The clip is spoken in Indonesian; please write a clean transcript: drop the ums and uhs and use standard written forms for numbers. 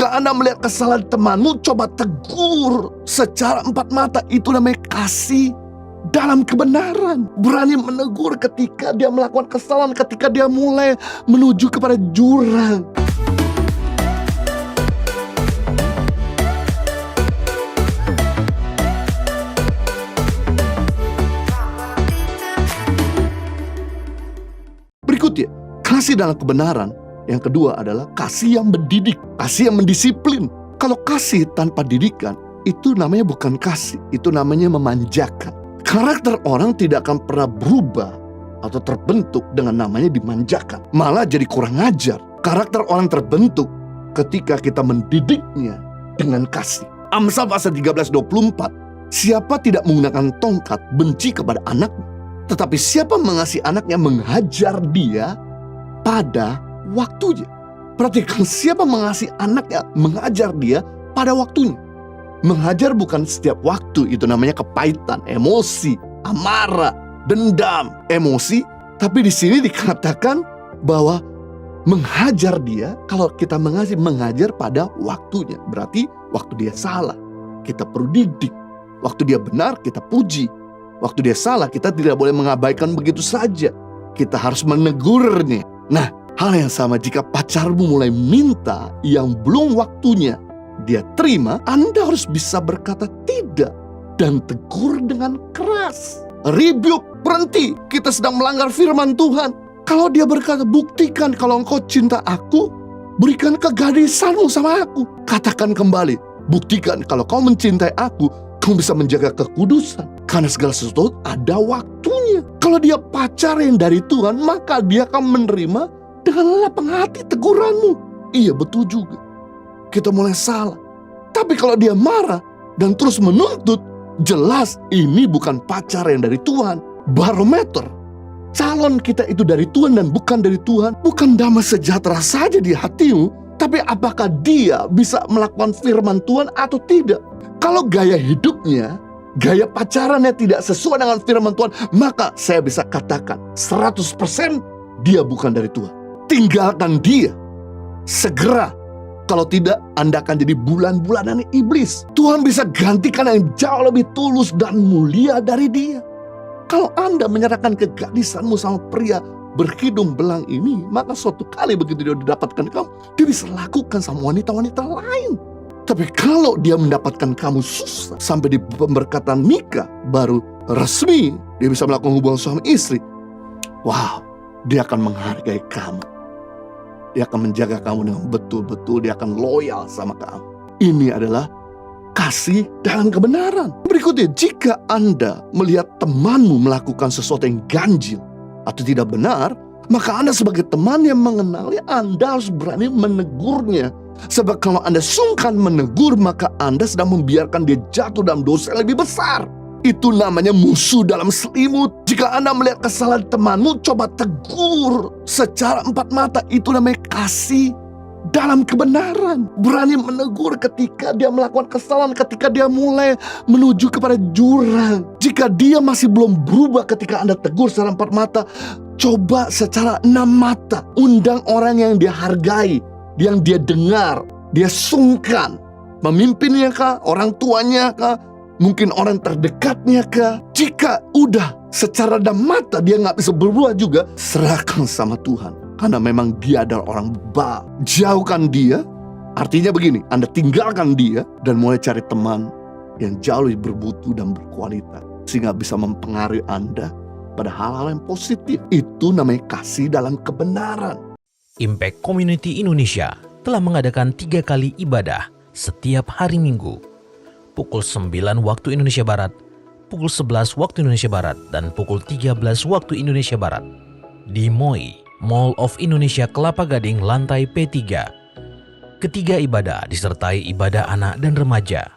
Jika Anda melihat kesalahan temanmu, coba tegur secara empat mata. Itu namanya kasih dalam kebenaran. Berani menegur ketika dia melakukan kesalahan, ketika dia mulai menuju kepada jurang. Berikutnya, kasih dalam kebenaran. Yang kedua adalah kasih yang mendidik, kasih yang mendisiplin. Kalau kasih tanpa didikan, itu namanya bukan kasih, itu namanya memanjakan. Karakter orang tidak akan pernah berubah atau terbentuk dengan namanya dimanjakan. Malah jadi kurang ajar. Karakter orang terbentuk ketika kita mendidiknya dengan kasih. Amsal pasal 13:24. Siapa tidak menggunakan tongkat benci kepada anaknya, tetapi siapa mengasihi anaknya menghajar dia pada waktunya. Perhatikan, siapa mengasihi anaknya mengajar dia pada waktunya. Menghajar bukan setiap waktu, itu namanya kepahitan, emosi, amarah, dendam, emosi. Tapi di sini dikatakan bahwa menghajar dia, kalau kita mengasihi, mengajar pada waktunya. Berarti waktu dia salah, kita perlu didik. Waktu dia benar, kita puji. Waktu dia salah, kita tidak boleh mengabaikan begitu saja. Kita harus menegurnya. Nah, hal yang sama jika pacarmu mulai minta yang belum waktunya dia terima, Anda harus bisa berkata tidak dan tegur dengan keras. Rebuke, berhenti, kita sedang melanggar firman Tuhan. Kalau dia berkata, buktikan kalau engkau cinta aku, berikan kegadisanmu sama aku. Katakan kembali, buktikan kalau kau mencintai aku, kau bisa menjaga kekudusan. Karena segala sesuatu ada waktunya. Kalau dia pacar yang dari Tuhan, maka dia akan menerima dengan lapang hati teguranmu. Iya, betul juga. Kita mulai salah. Tapi kalau dia marah dan terus menuntut, jelas ini bukan pacar yang dari Tuhan. Barometer calon kita itu dari Tuhan dan bukan dari Tuhan. Bukan damai sejahtera saja di hatimu, tapi apakah dia bisa melakukan firman Tuhan atau tidak. Kalau gaya hidupnya, gaya pacarannya tidak sesuai dengan firman Tuhan, maka saya bisa katakan 100% dia bukan dari Tuhan. Tinggalkan dia segera. Kalau tidak, Anda akan jadi bulan-bulanan iblis. Tuhan bisa gantikan yang jauh lebih tulus dan mulia dari dia. Kalau Anda menyerahkan kegadisanmu sama pria berhidung belang ini, maka suatu kali begitu dia didapatkan kamu, dia bisa lakukan sama wanita-wanita lain. Tapi kalau dia mendapatkan kamu susah, sampai di pemberkatan nikah baru resmi, dia bisa melakukan hubungan suami istri. Wow, dia akan menghargai kamu. Dia akan menjaga kamu dengan betul-betul, dia akan loyal sama kamu. Ini adalah kasih dalam kebenaran. Berikutnya, jika Anda melihat temanmu melakukan sesuatu yang ganjil atau tidak benar, maka Anda sebagai teman yang mengenali, Anda harus berani menegurnya. Sebab kalau Anda sungkan menegur, maka Anda sedang membiarkan dia jatuh dalam dosa yang lebih besar. Itu namanya musuh dalam selimut. Jika Anda melihat kesalahan temanmu, coba tegur secara empat mata. Itu namanya kasih dalam kebenaran. Berani menegur ketika dia melakukan kesalahan, ketika dia mulai menuju kepada jurang. Jika dia masih belum berubah ketika Anda tegur secara empat mata, coba secara enam mata. Undang orang yang dia hargai, yang dia dengar, dia sungkan. Memimpinnya kah? Orang tuanya kah? Mungkin orang terdekatnya kah? Jika udah secara enam mata dia gak bisa berubah juga, serahkan sama Tuhan. Karena memang dia adalah orang Baal. Jauhkan dia, artinya begini, Anda tinggalkan dia dan mulai cari teman yang jauh lebih bermutu dan berkualitas. Sehingga bisa mempengaruhi Anda pada hal-hal yang positif. Itu namanya kasih dalam kebenaran. Impact Community Indonesia telah mengadakan 3 kali ibadah setiap hari Minggu. Pukul 9 waktu Indonesia Barat, pukul 11 waktu Indonesia Barat, dan pukul 13 waktu Indonesia Barat. Di MOI, Mall of Indonesia Kelapa Gading, lantai P3. Ketiga ibadah disertai ibadah anak dan remaja.